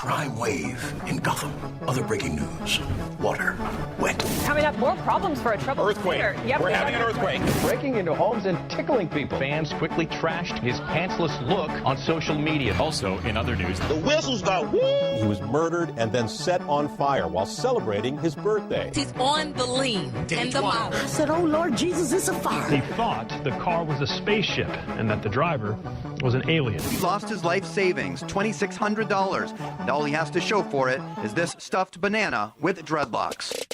crime wave in Gotham. Other breaking news. Water wet. Coming up, more problems for a troubled earthquake. Yep, We're having an earthquake. Breaking into homes and tickling people. Fans quickly trashed his pantsless look on social media. Also, in other news, The whistles go woo! He was murdered and then set on fire while celebrating his birthday. He's on the lean and the mouth. I said, oh, Lord Jesus, it's a fire. He thought the car was a spaceship and that the driver was an alien. He lost his life savings, $2,600, and all he has to show for it is this stuffed banana with dreadlocks.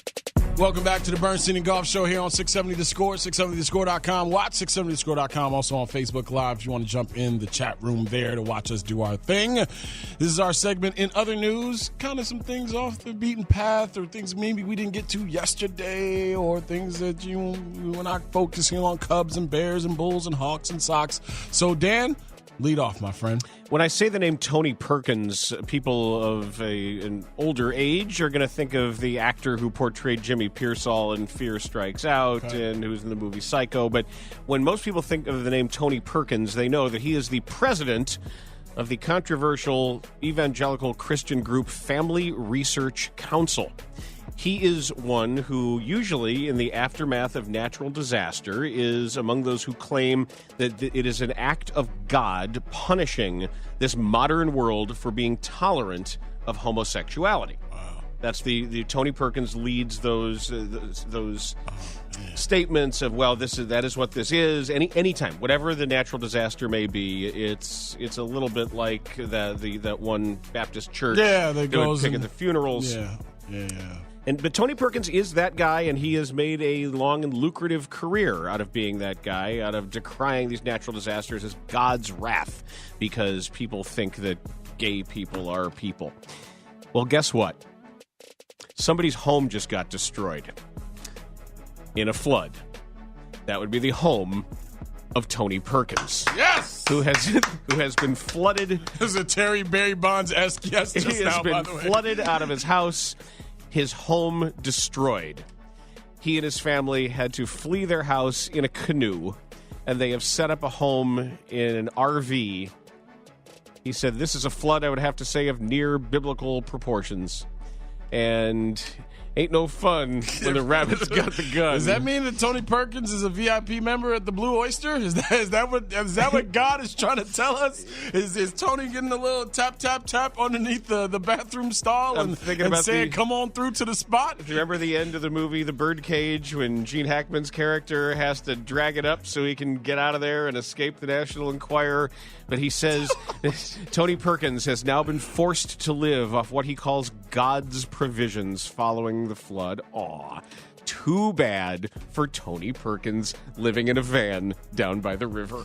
Welcome back to the Bernstein and Goff Show here on 670 The Score, 670thescore.com. Watch 670thescore.com, also on Facebook Live if you want to jump in the chat room there to watch us do our thing. This is our segment in other news, kind of some things off the beaten path or things maybe we didn't get to yesterday or things that we're not focusing on, Cubs and Bears and Bulls and Hawks and Sox. So, Dan, lead off, my friend. When I say the name Tony Perkins, people of an older age are going to think of the actor who portrayed Jimmy Pearsall in Fear Strikes Out and who's in the movie Psycho. But when most people think of the name Tony Perkins, they know that he is the president of the controversial evangelical Christian group Family Research Council. He is one who usually, in the aftermath of natural disaster, is among those who claim that it is an act of God punishing this modern world for being tolerant of homosexuality. Wow. That's the Tony Perkins leads those statements of, well, that is what this is. Anytime, whatever the natural disaster may be, it's a little bit like that one Baptist church that goes pick at the funerals. Yeah. But Tony Perkins is that guy, and he has made a long and lucrative career out of being that guy, out of decrying these natural disasters as God's wrath, because people think that gay people are people. Well, guess what? Somebody's home just got destroyed in a flood. That would be the home of Tony Perkins. Yes! Who has been flooded. This is a Terry Barry Bonds-esque yes just he now, has by been the way. flooded out of his house. His home destroyed. He and his family had to flee their house in a canoe, and they have set up a home in an RV. He said, this is a flood, I would have to say, of near biblical proportions. And ain't no fun when the rabbit's got the gun. Does that mean that Tony Perkins is a VIP member at the Blue Oyster? Is that what God is trying to tell us? Is Tony getting a little tap underneath the bathroom stall and saying, come on through to the spot? If you remember the end of the movie The Birdcage, when Gene Hackman's character has to drag it up so he can get out of there and escape the National Enquirer, but he says Tony Perkins has now been forced to live off what he calls God's provisions following the flood. Aw, too bad for Tony Perkins living in a van down by the river.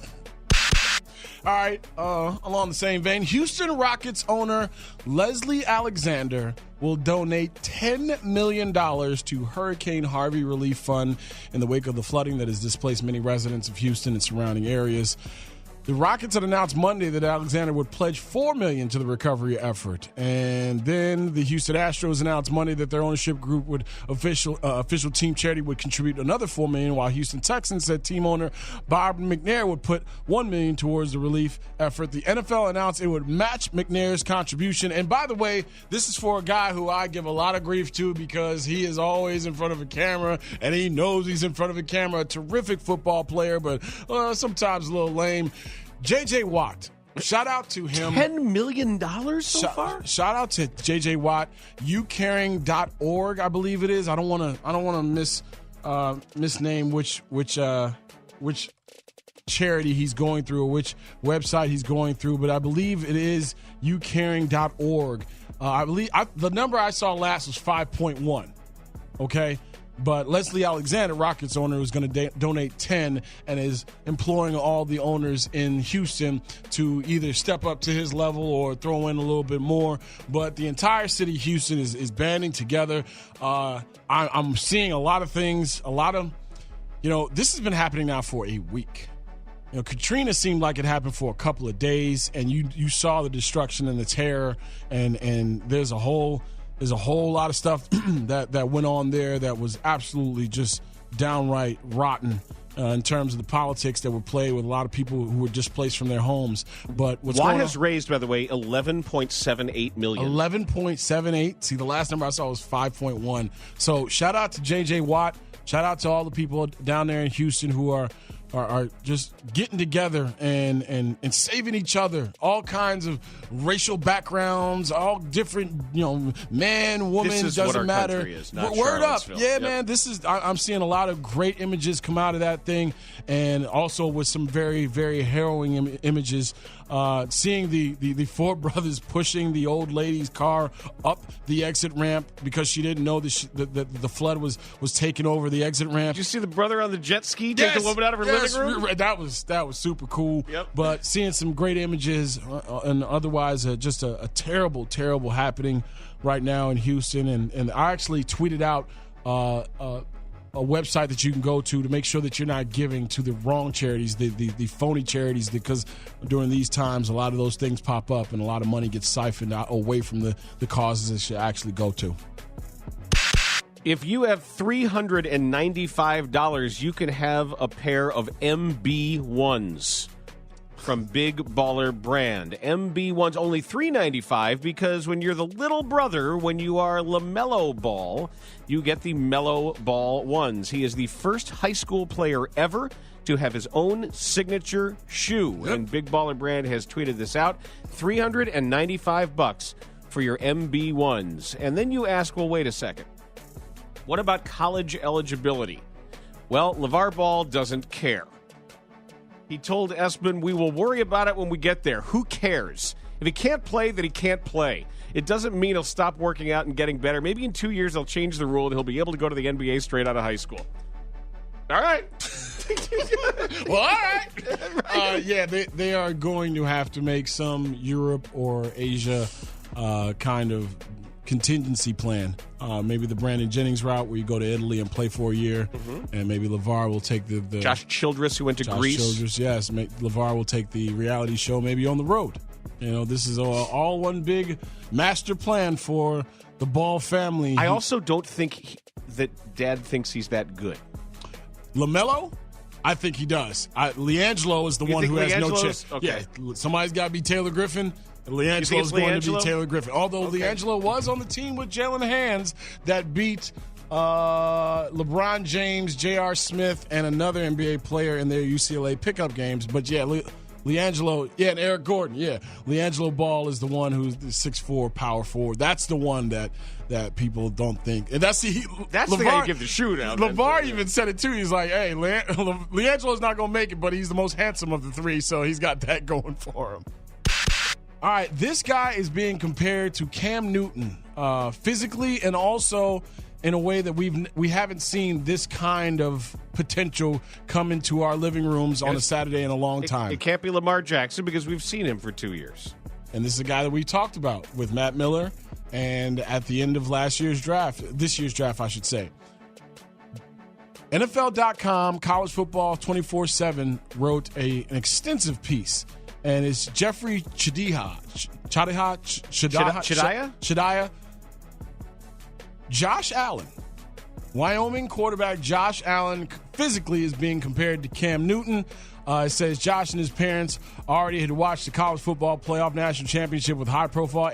All right, along the same vein, Houston Rockets owner Leslie Alexander will donate $10 million to Hurricane Harvey Relief Fund in the wake of the flooding that has displaced many residents of Houston and surrounding areas. The Rockets had announced Monday that Alexander would pledge $4 million to the recovery effort. And then the Houston Astros announced Monday that their ownership group would official team charity would contribute another $4 million, while Houston Texans said team owner Bob McNair would put $1 million towards the relief effort. The NFL announced it would match McNair's contribution. And by the way, this is for a guy who I give a lot of grief to because he is always in front of a camera and he knows he's in front of a camera. A terrific football player, but sometimes a little lame. J.J. Watt, shout out to him. $10 million so far? Shout out to J.J. Watt. YouCaring.org, I believe it is. I don't want to misname which charity he's going through or which website he's going through, but I believe it is YouCaring.org. I believe the number I saw last was 5.1. Okay. But Leslie Alexander, Rockets owner, is going to donate 10 and is imploring all the owners in Houston to either step up to his level or throw in a little bit more. But the entire city of Houston is banding together. I'm seeing a lot of things, this has been happening now for a week. Katrina seemed like it happened for a couple of days, and you saw the destruction and the terror, and there's a whole lot of stuff that went on there that was absolutely just downright rotten in terms of the politics that were played with a lot of people who were displaced from their homes. But what's Watt going has on? raised, by the way, $11.78 million. 11.78. See, the last number I saw was 5.1. So shout out to J.J. Watt. Shout out to all the people down there in Houston who are just getting together and saving each other. All kinds of racial backgrounds, all different, man, woman, This is doesn't what our matter. country is, not Word up. Charlottesville. Yeah, Yep. man, I'm seeing a lot of great images come out of that thing, and also with some very, very harrowing images. Seeing the four brothers pushing the old lady's car up the exit ramp because she didn't know that the flood was taking over the exit ramp. Did you see the brother on the jet ski take the woman out of her living room? That was super cool. Yep. But seeing some great images and otherwise just a terrible, terrible happening right now in Houston. And I actually tweeted out a website that you can go to make sure that you're not giving to the wrong charities, the phony charities, because during these times, a lot of those things pop up and a lot of money gets siphoned out away from the causes it should actually go to. If you have $395, you can have a pair of MB1s from Big Baller Brand. MB1s only $395 because when you're the little brother, when you are LaMelo Ball, you get the Mellow Ball ones. He is the first high school player ever to have his own signature shoe. Yep. And Big Baller Brand has tweeted this out. $395 for your MB1s. And then you ask, well, wait a second. What about college eligibility? Well, LeVar Ball doesn't care. He told Espin, we will worry about it when we get there. Who cares? If he can't play, then he can't play. It doesn't mean he'll stop working out and getting better. Maybe in 2 years they'll change the rule and he'll be able to go to the NBA straight out of high school. All right. Well, all right. Yeah, they are going to have to make some Europe or Asia kind of contingency plan. Maybe the Brandon Jennings route where you go to Italy and play for a year, and maybe LeVar will take the Josh Childress, who went to Josh Greece. Childress, yes. LeVar will take the reality show maybe on the road. This is all one big master plan for the Ball family. I also don't think that Dad thinks he's that good. LaMelo? I think he does. LiAngelo is the one who has no chance. Okay. Yeah, somebody's got to be Taylor Griffin. LiAngelo is going to be Taylor Griffin. Although LiAngelo was on the team with Jalen Hands that beat LeBron James, J.R. Smith, and another NBA player in their UCLA pickup games. But yeah, LiAngelo, and Eric Gordon, yeah. LiAngelo Ball is the one who's the 6'4" power forward. That's the one that people don't think. And that's the guy you give the shoot out. LeVar even said it too. He's like, hey, LiAngelo's not going to make it, but he's the most handsome of the three, so he's got that going for him. All right, this guy is being compared to Cam Newton physically and also in a way that we haven't seen this kind of potential come into our living rooms on a Saturday in a long time. It can't be Lamar Jackson because we've seen him for 2 years. And this is a guy that we talked about with Matt Miller and at the end of this year's draft, I should say. NFL.com, College Football 24/7 wrote an extensive piece. And it's Jeffrey Chadiha. Josh Allen. Wyoming quarterback Josh Allen physically is being compared to Cam Newton. It says Josh and his parents already had watched the college football playoff national championship with high-profile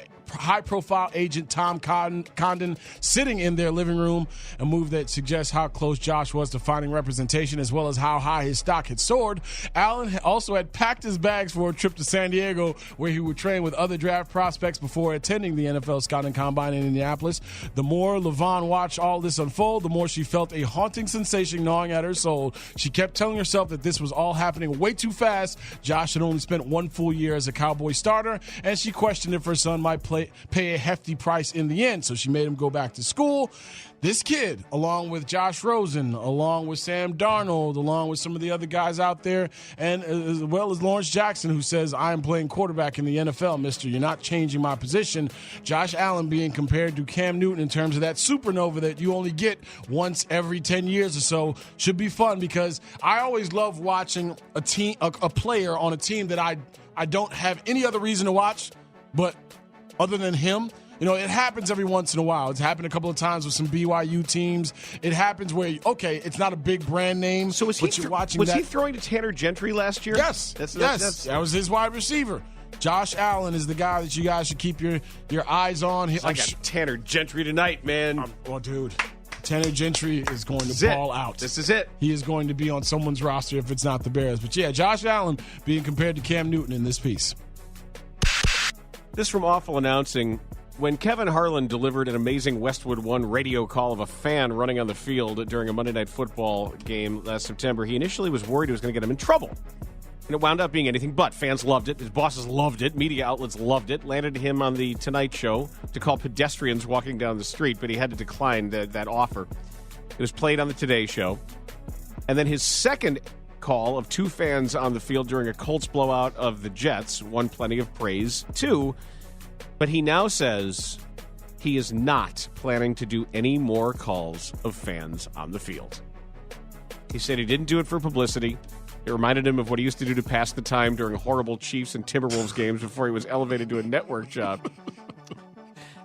agent Tom Condon sitting in their living room, a move that suggests how close Josh was to finding representation as well as how high his stock had soared. Allen also had packed his bags for a trip to San Diego where he would train with other draft prospects before attending the NFL Scouting Combine in Indianapolis. The more LaVon watched all this unfold, the more she felt a haunting sensation gnawing at her soul. She kept telling herself that this was all happening way too fast. Josh had only spent 1 full year as a Cowboy starter, and she questioned if her son might pay a hefty price in the end, so she made him go back to school. This kid, along with Josh Rosen, along with Sam Darnold, along with some of the other guys out there, and as well as Lawrence Jackson, who says, I am playing quarterback in the NFL, mister. You're not changing my position. Josh Allen being compared to Cam Newton in terms of that supernova that you only get once every 10 years or so should be fun, because I always love watching a player on a team that I don't have any other reason to watch, but other than him, it happens every once in a while. It's happened a couple of times with some BYU teams. It happens where, okay, it's not a big brand name. So was he throwing to Tanner Gentry last year? Yes. That was his wide receiver. Josh Allen is the guy that you guys should keep your eyes on. I got Tanner Gentry tonight, man. Dude, Tanner Gentry is going to ball out. This is it. He is going to be on someone's roster if it's not the Bears. But yeah, Josh Allen being compared to Cam Newton in this piece. This from Awful Announcing. When Kevin Harlan delivered an amazing Westwood One radio call of a fan running on the field during a Monday Night Football game last September, he initially was worried it was going to get him in trouble. And it wound up being anything but. Fans loved it. His bosses loved it. Media outlets loved it. Landed him on the Tonight Show to call pedestrians walking down the street, but he had to decline that offer. It was played on the Today Show. And then his second call of two fans on the field during a Colts blowout of the Jets won plenty of praise, too. But he now says he is not planning to do any more calls of fans on the field. He said he didn't do it for publicity. It reminded him of what he used to do to pass the time during horrible Chiefs and Timberwolves games before he was elevated to a network job.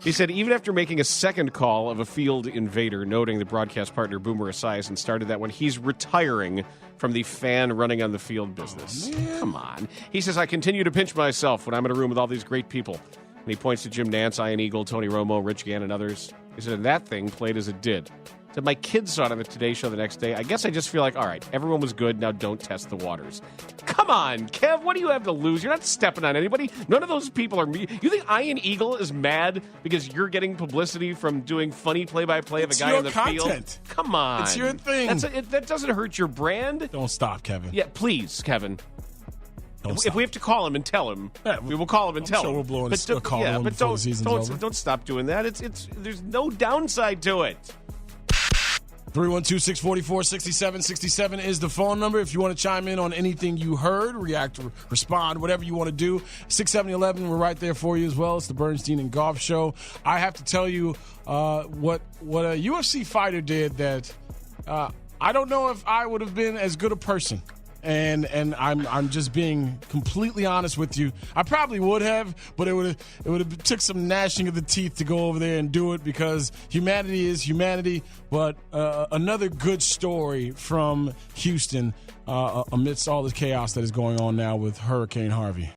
He said even after making a second call of a field invader, noting the broadcast partner Boomer Esiason started that one, he's retiring from the fan running on the field business. Come on. He says, I continue to pinch myself when I'm in a room with all these great people. And he points to Jim Nantz, Ian Eagle, Tony Romo, Rich Gann, and others. He said, and that thing played as it did. Said, my kids saw it on the Today Show the next day. I guess I just feel like, all right, everyone was good. Now don't test the waters. Come on, Kev. What do you have to lose? You're not stepping on anybody. None of those people are me. You think Ian Eagle is mad because you're getting publicity from doing funny play-by-play of a guy on the field? Come on. It's your thing. That doesn't hurt your brand. Don't stop, Kevin. Yeah, please, Kevin. If we have to call him and tell him, we will call him and tell him. We'll blow a call him before the season's over. Don't stop doing that. There's no downside to it. 312-644-6767 is the phone number. If you want to chime in on anything you heard, react, respond, whatever you want to do. 67011, we're right there for you as well. It's the Bernstein and Goff show. I have to tell you what a UFC fighter did that I don't know if I would have been as good a person. And I'm just being completely honest with you. I probably would have, but it would have took some gnashing of the teeth to go over there and do it because humanity is humanity. But another good story from Houston amidst all this chaos that is going on now with Hurricane Harvey.